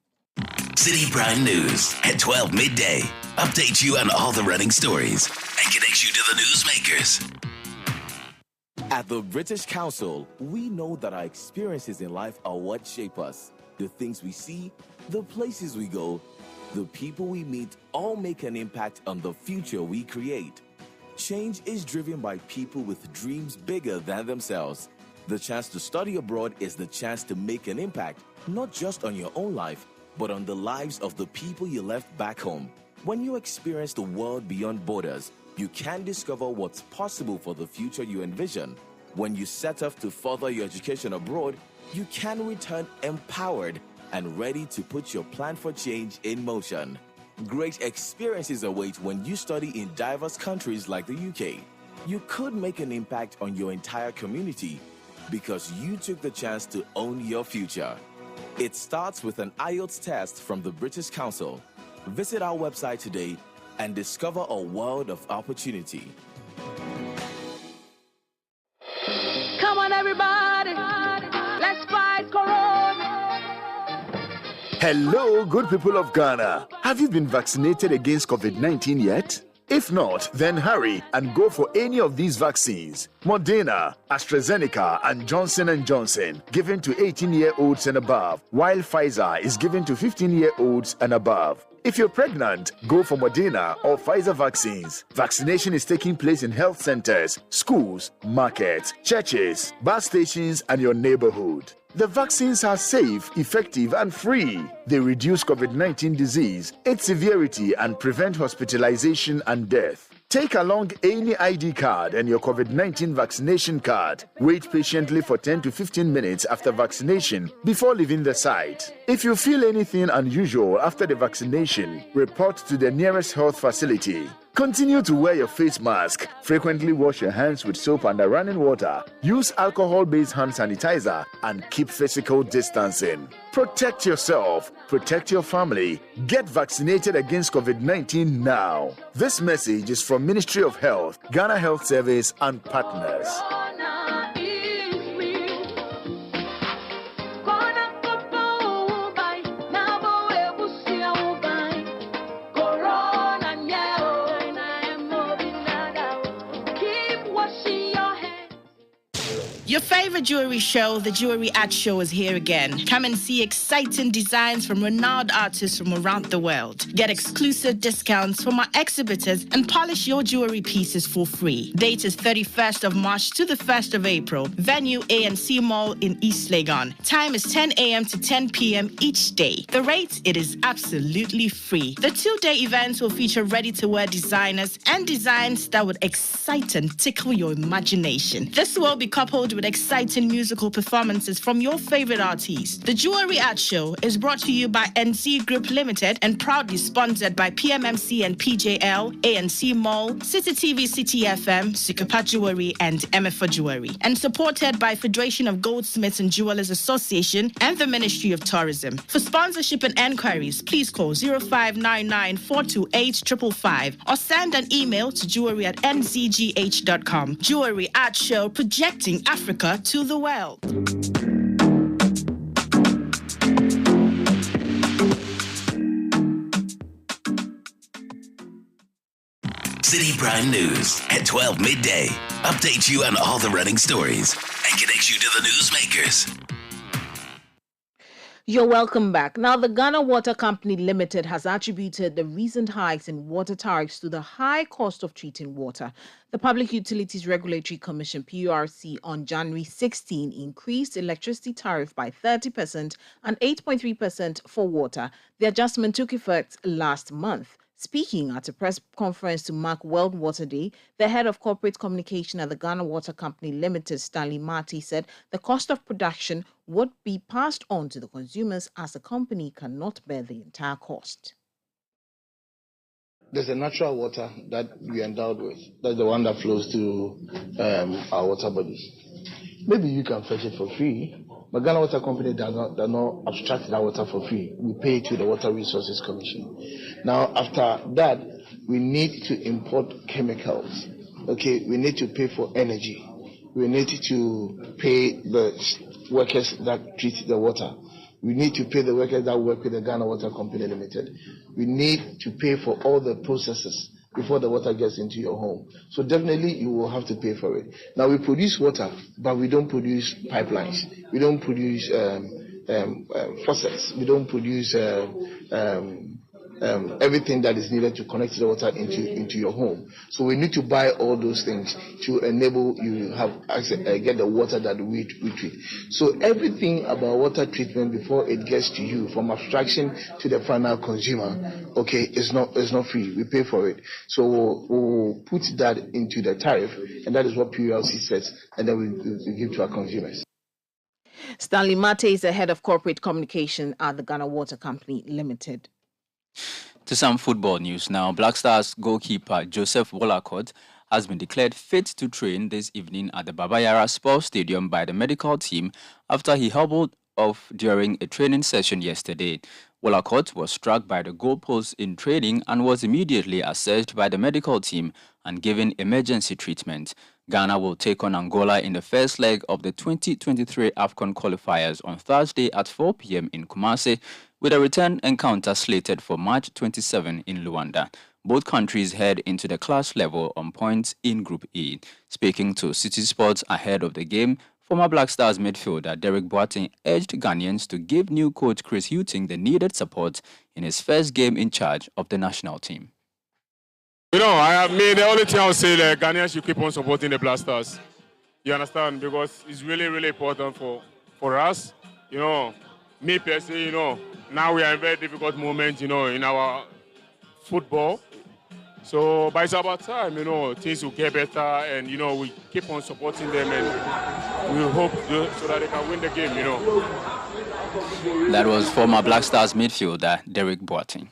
Citi Prime News at 12 midday. Update you on all the running stories and connects you to the newsmakers. At the British Council, we know that our experiences in life are what shape us. The things we see, the places we go, the people we meet all make an impact on the future we create. Change is driven by people with dreams bigger than themselves. The chance to study abroad is the chance to make an impact, not just on your own life, but on the lives of the people you left back home. When you experience the world beyond borders, you can discover what's possible for the future you envision. When you set off to further your education abroad, you can return empowered and ready to put your plan for change in motion. Great experiences await when you study in diverse countries like the UK. You could make an impact on your entire community because you took the chance to own your future. It starts with an IELTS test from the British Council. Visit our website today and discover a world of opportunity. Come on, everybody, let's fight Corona. Hello, good people of Ghana. Have you been vaccinated against COVID-19 yet? If not, then hurry and go for any of these vaccines. Moderna, AstraZeneca, and Johnson & Johnson, given to 18-year-olds and above, while Pfizer is given to 15-year-olds and above. If you're pregnant, go for Moderna or Pfizer vaccines. Vaccination is taking place in health centers, schools, markets, churches, bus stations, and your neighborhood. The vaccines are safe, effective, and free. They reduce COVID-19 disease, its severity, and prevent hospitalization and death. Take along any ID card and your COVID-19 vaccination card. Wait patiently for 10 to 15 minutes after vaccination before leaving the site. If you feel anything unusual after the vaccination, report to the nearest health facility. Continue to wear your face mask. Frequently wash your hands with soap under running water. Use alcohol-based hand sanitizer and keep physical distancing. Protect yourself. Protect your family. Get vaccinated against COVID-19 now. This message is from Ministry of Health, Ghana Health Service, and partners. Your favorite jewelry show, the Jewelry Art Show, is here again. Come and see exciting designs from renowned artists from around the world. Get exclusive discounts from our exhibitors and polish your jewelry pieces for free. Date is 31st of March to the 1st of April. Venue A&C Mall in East Legon. Time is 10 a.m. to 10 p.m. each day. The rate, it is absolutely free. The 2-day events will feature ready-to-wear designers and designs that would excite and tickle your imagination. This will be coupled with with exciting musical performances from your favorite artists. The Jewelry Art Show is brought to you by NC Group Limited and proudly sponsored by PMMC and PJL, ANC Mall, Citi TV, Citi FM, Sikupa Jewelry, and MFA Jewelry, and supported by Federation of Goldsmiths and Jewelers Association and the Ministry of Tourism. For sponsorship and enquiries, please call 0599 428 555 or send an email to jewelry@nzgh.com. Jewelry Art Show, projecting Africa to the world. Citi Prime News at 12 midday. Update you on all the running stories and connect you to the newsmakers. You're welcome back. Now, the Ghana Water Company Limited has attributed the recent hikes in water tariffs to the high cost of treating water. The Public Utilities Regulatory Commission, PURC, on January 16 increased electricity tariff by 30% and 8.3% for water. The adjustment took effect last month. Speaking at a press conference to mark World Water Day, the head of corporate communication at the Ghana Water Company Limited, Stanley Marty, said the cost of production would be passed on to the consumers as the company cannot bear the entire cost. There's a natural water that we are endowed with. That's the one that flows to our water bodies. Maybe you can fetch it for free, but Ghana Water Company does not abstract that water for free. We pay to the Water Resources Commission. Now, after that, we need to import chemicals. Okay, we need to pay for energy. We need to pay the workers that treat the water. We need to pay the workers that work with the Ghana Water Company Limited. We need to pay for all the processes before the water gets into your home. So definitely you will have to pay for it. Now, we produce water, but we don't produce pipelines. We don't produce faucets. We don't produce everything that is needed to connect the water into your home. So we need to buy all those things to enable you have access, get the water that we treat. So everything about water treatment before it gets to you, from abstraction to the final consumer, okay, is not free. We pay for it. So we'll put that into the tariff, and that is what PULC says, and then we give to our consumers. Stanley Mate is the head of corporate communication at the Ghana Water Company Limited. To some football news now, Black Stars goalkeeper Joseph Wolacott has been declared fit to train this evening at the Baba Yara Sports Stadium by the medical team after he hobbled off during a training session yesterday. Wolacott was struck by the goalpost in training and was immediately assessed by the medical team and given emergency treatment. Ghana will take on Angola in the first leg of the 2023 AFCON qualifiers on Thursday at 4 p.m. in Kumasi, with a return encounter slated for March 27 in Luanda. Both countries head into the class level on points in Group E. Speaking to City Sports ahead of the game, former Black Stars midfielder Derek Boateng urged Ghanaians to give new coach Chris Hughton the needed support in his first game in charge of the national team. You know, the only thing I would say that Ghanaians should keep on supporting the Black Stars. You understand? Because it's really, really important for us. You know, me personally, you know, now we are in a very difficult moment, you know, in our football. So, but it's about time, you know, things will get better and, you know, we keep on supporting them and we hope so that they can win the game, you know. That was former Black Stars midfielder Derek Boateng.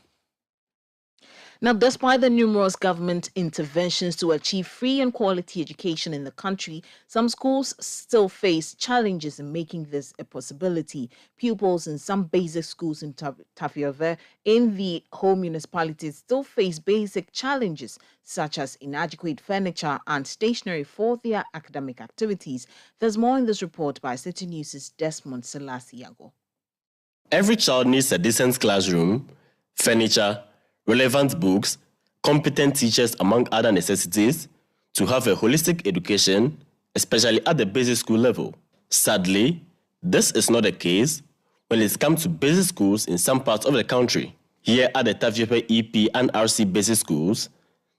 Now, despite the numerous government interventions to achieve free and quality education in the country, some schools still face challenges in making this a possibility. Pupils in some basic schools in Tafiove in the whole municipality still face basic challenges, such as inadequate furniture and stationery for their academic activities. There's more in this report by City News' Desmond Selassie-Yago. Every child needs a decent classroom, furniture, relevant books, competent teachers, among other necessities, to have a holistic education, especially at the basic school level. Sadly, this is not the case when it comes to basic schools in some parts of the country. Here at the Taviepe EP and RC basic schools,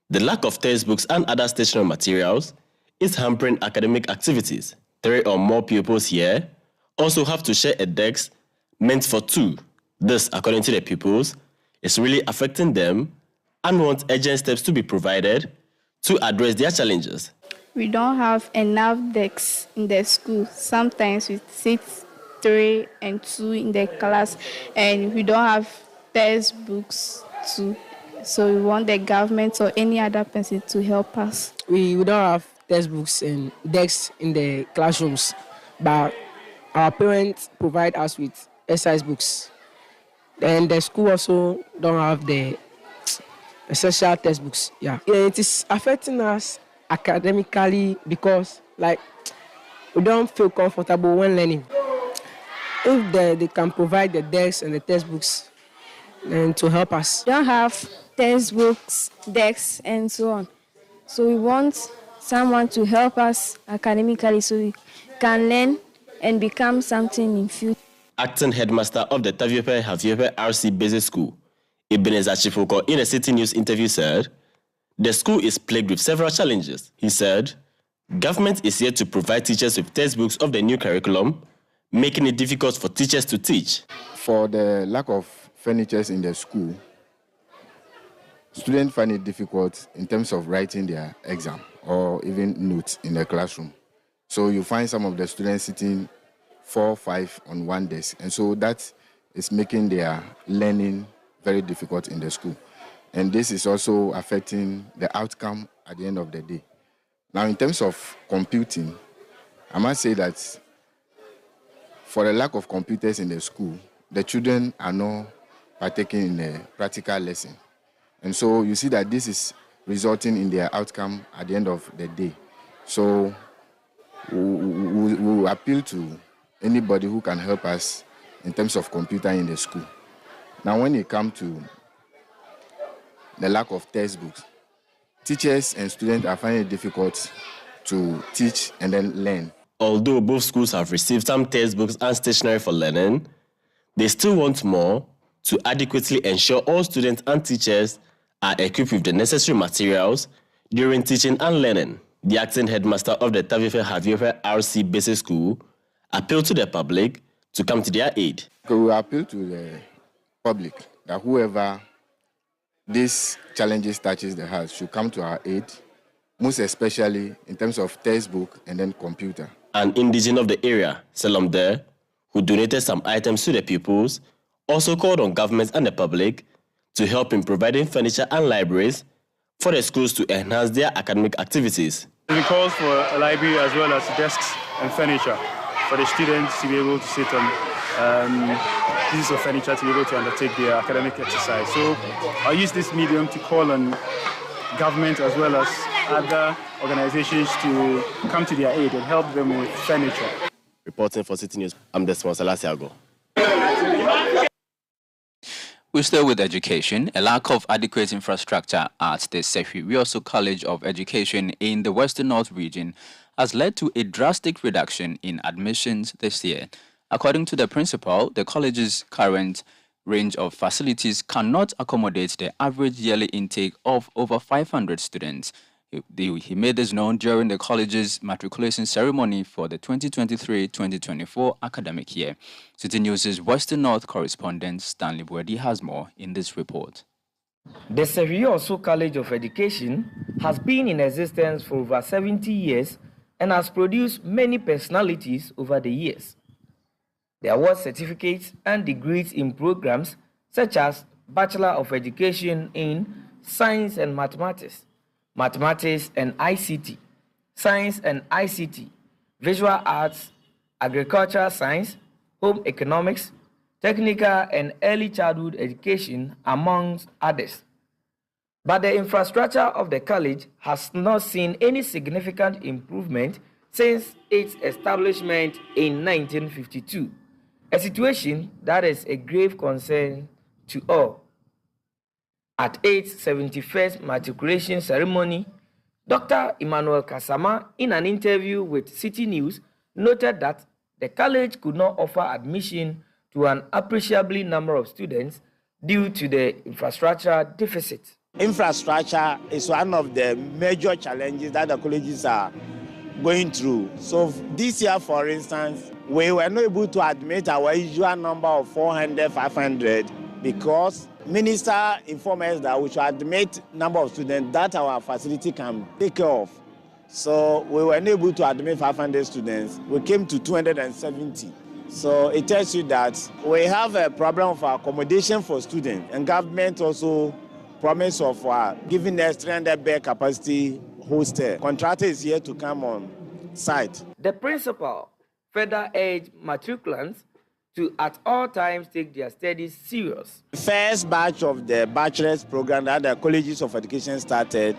the lack of textbooks and other stationery materials is hampering academic activities. 3 or more pupils here also have to share a desk meant for 2. This, according to the pupils, is really affecting them and want urgent steps to be provided to address their challenges. We don't have enough desks in the school. Sometimes we sit 3 and 2 in the class, and we don't have textbooks too. So we want the government or any other person to help us. We don't have textbooks and desks in the classrooms, but our parents provide us with exercise books. And the school also don't have the essential textbooks. Yeah, it is affecting us academically because, like, we don't feel comfortable when learning. If they can provide the desks and the textbooks, then to help us. We don't have textbooks, desks, and so on. So we want someone to help us academically so we can learn and become something in future. Acting headmaster of the Taviepe Haviepe RC Basic School, Ebenezer Chifoko, in a City News interview said, the school is plagued with several challenges. He said, government is yet to provide teachers with textbooks of the new curriculum, making it difficult for teachers to teach. For the lack of furniture in the school, students find it difficult in terms of writing their exam or even notes in the classroom. So you find some of the students sitting 4 or 5 on one desk, and so that is making their learning very difficult in the school. And this is also affecting the outcome at the end of the day. Now, in terms of computing, I must say that for the lack of computers in the school, the children are not partaking in a practical lesson. And so you see that this is resulting in their outcome at the end of the day. So we appeal to anybody who can help us in terms of computer in the school. Now, when it comes to the lack of textbooks, teachers and students are finding it difficult to teach and then learn. Although both schools have received some textbooks and stationery for learning, they still want more to adequately ensure all students and teachers are equipped with the necessary materials during teaching and learning. The acting headmaster of the Taviepe Haviepe RC Basic School appealed to the public to come to their aid. We appeal to the public that whoever these challenges touches the house should come to our aid, most especially in terms of textbook and then computer. An indigene of the area, Selam There, who donated some items to the pupils, also called on government and the public to help in providing furniture and libraries for the schools to enhance their academic activities. It calls for a library as well as desks and furniture for the students to be able to sit on pieces of furniture to be able to undertake their academic exercise. So I'll use this medium to call on government as well as other organizations to come to their aid and help them with furniture. Reporting for City News, I'm Desmond Salasiago. We're still with education. A lack of adequate infrastructure at the Sefi Wioso College of Education in the Western North region has led to a drastic reduction in admissions this year. According to the principal, the college's current range of facilities cannot accommodate the average yearly intake of over 500 students. He made this known during the college's matriculation ceremony for the 2023-2024 academic year. City News' Western North correspondent Stanley Bwedi has more in this report. The Citi Wioso College of Education has been in existence for over 70 years and has produced many personalities over the years. The award certificates and degrees in programs such as Bachelor of Education in Science and Mathematics, Mathematics and ICT, Science and ICT, Visual Arts, Agricultural Science, Home Economics, Technical and Early Childhood Education, amongst others. But the infrastructure of the college has not seen any significant improvement since its establishment in 1952, a situation that is a grave concern to all. At its 71st matriculation ceremony, Dr. Emmanuel Kasama, in an interview with City News, noted that the college could not offer admission to an appreciably number of students due to the infrastructure deficit. Infrastructure is one of the major challenges that the colleges are going through. So this year, for instance, we were not able to admit our usual number of 400, 500 because Minister informed us that we should admit number of students that our facility can take care of. So we were unable to admit 500 students. We came to 270. So it tells you that we have a problem of accommodation for students, and government also promise of giving us 300 bed capacity hostel. Contractor is here to come on site. The principal further urged matriculants to at all times take their studies serious. First batch of the bachelor's program that the colleges of education started,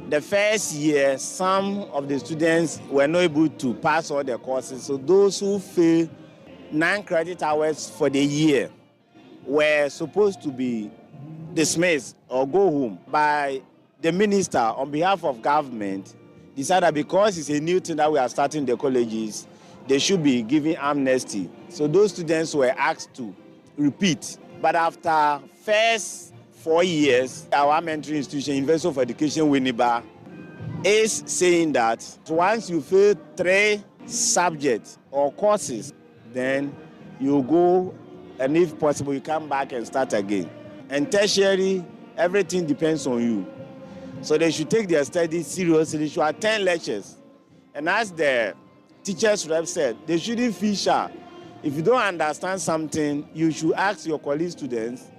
the first year, some of the students were not able to pass all the courses. So those who failed 9 credit hours for the year were supposed to be dismissed or go home. By the minister, on behalf of government, decided because it's a new thing that we are starting the colleges, they should be given amnesty. So those students were asked to repeat. But after first 4 years, our elementary institution, University of Education, Winneba, is saying that once you fail 3 subjects or courses, then you go, and if possible, you come back and start again. And tertiary, everything depends on you. So they should take their studies seriously. They should attend lectures. And as the teachers rep said, they shouldn't feel shy. If you don't understand something, you should ask your colleague students.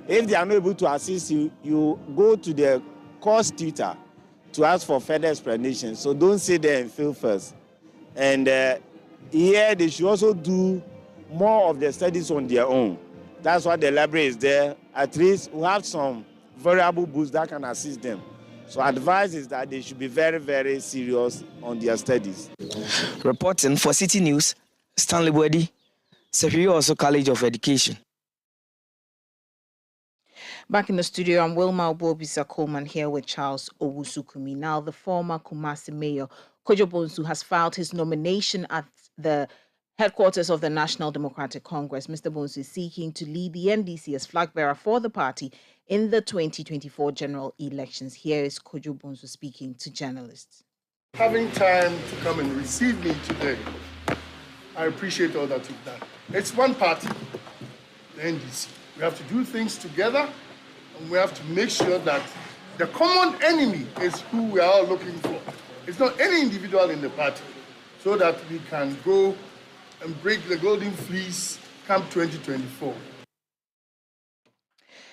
If they are not able to assist you, you go to the course tutor to ask for further explanation. So don't sit there and fail first. And here they should also do more of the studies on their own. That's why the library is there. At least we have some variable books that can assist them. So advice is that they should be very, very serious on their studies. Reporting for City News, Stanley Wedi, Secretary also College of Education. Back in the studio, I'm Wilma Obuobisa Coleman here with Charles Owusu Kumi. Now, the former Kumasi Mayor, Obuobisa, has filed his nomination at the headquarters of the National Democratic Congress. Mr. Bonsu is seeking to lead the NDC as flag bearer for the party in the 2024 general elections. Here is Kojo Bonsu speaking to journalists. Having time to come and receive me today, I appreciate all that you've done. It's one party, the NDC. We have to do things together, and we have to make sure that the common enemy is who we are all looking for. It's not any individual in the party, so that we can go and break the golden fleece come 2024.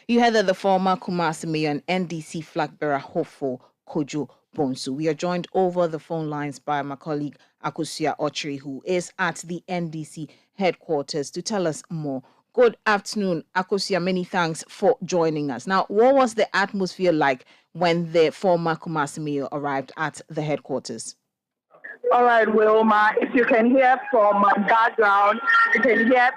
You heard that the former Kumasi Mayor and NDC flag bearer hope for Kojo Bonsu. We are joined over the phone lines by my colleague Akosua Ochiri, who is at the NDC headquarters, to tell us more. Good afternoon, Akosua. Many thanks for joining us. Now, what was the atmosphere like when the former Kumasi Mayor arrived at the headquarters? All right, Wilma, if you can hear from my background, you can hear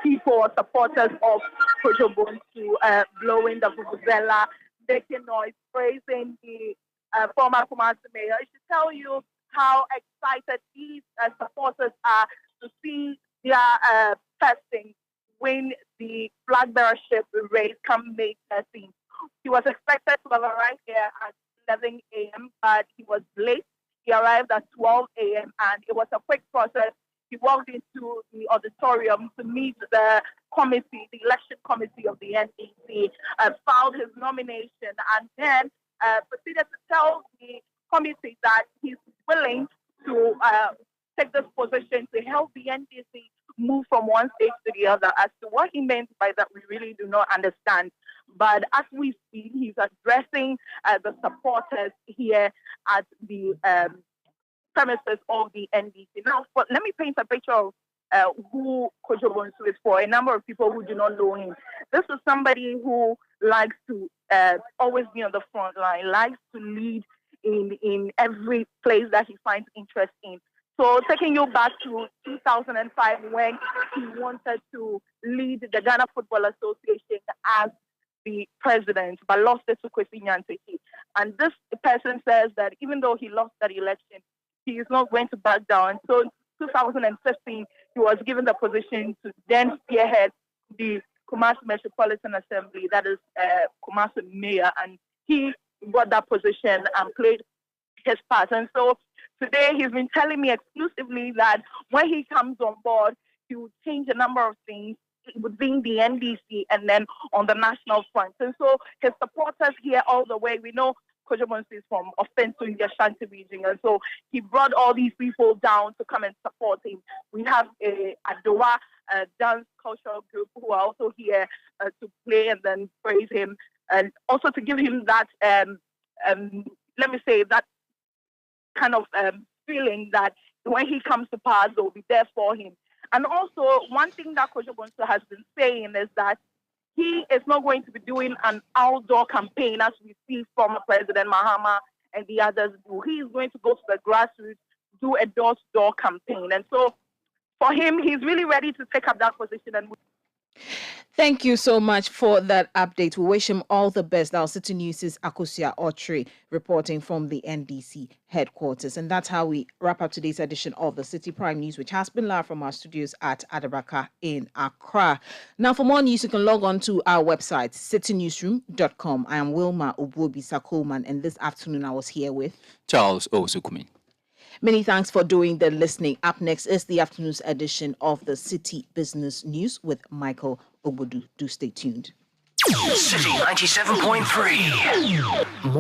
people, supporters of Kojo Bonsu blowing the vuvuzela, making noise, praising the former Kumasi Mayor. I should tell you how excited these supporters are to see their person win the flag bearership race come May 13th. He was expected to have arrived here at 11 a.m., but he was late. He arrived at 12 a.m. and it was a quick process. He walked into the auditorium to meet the committee, the election committee of the NDC, filed his nomination, and then proceeded to tell the committee that he's willing to take this position to help the NDC move from one stage to the other. As to what he meant by that, we really do not understand. But as we see, he's addressing the supporters here at the premises of the NDC. Now, but let me paint a picture of who Kojo Bonsu is for a number of people who do not know him. This is somebody who likes to always be on the front line, likes to lead in every place that he finds interest in. So taking you back to 2005 when he wanted to lead the Ghana Football Association as the president, but lost it to Kwesi Nyantakyi. And this person says that even though he lost that election, he is not going to back down. So in 2015, he was given the position to then spearhead the Kumasi Metropolitan Assembly, that is Kumasi Mayor, and he got that position and played his part. And so today he's been telling me exclusively that when he comes on board, he will change a number of things within the NDC and then on the national front. And so his supporters here all the way, we know Kojobonsu is from Offenso in the Ashanti region, and so he brought all these people down to come and support him. We have a Adowa dance cultural group who are also here to play and then praise him, and also to give him that, let me say, that kind of feeling that when he comes to pass, they'll be there for him. And also, one thing that Kojobonsu has been saying is that he is not going to be doing an outdoor campaign as we see from President Mahama and the others do. He is going to go to the grassroots, do a door-to-door campaign. And so for him, he's really ready to take up that position. And Thank you so much for that update. We wish him all the best. Our City News' Akosia Otri reporting from the NDC headquarters. And that's how we wrap up today's edition of the Citi Prime News, which has been live from our studios at Adabaka in Accra. Now, for more news, you can log on to our website, citynewsroom.com. I am Wilma Obuobisa Coleman, and this afternoon I was here with Charles Owusu Kumi. Many thanks for doing the listening. Up next is the afternoon's edition of the City Business News with Michael Obodu. Do stay tuned. City 97.3.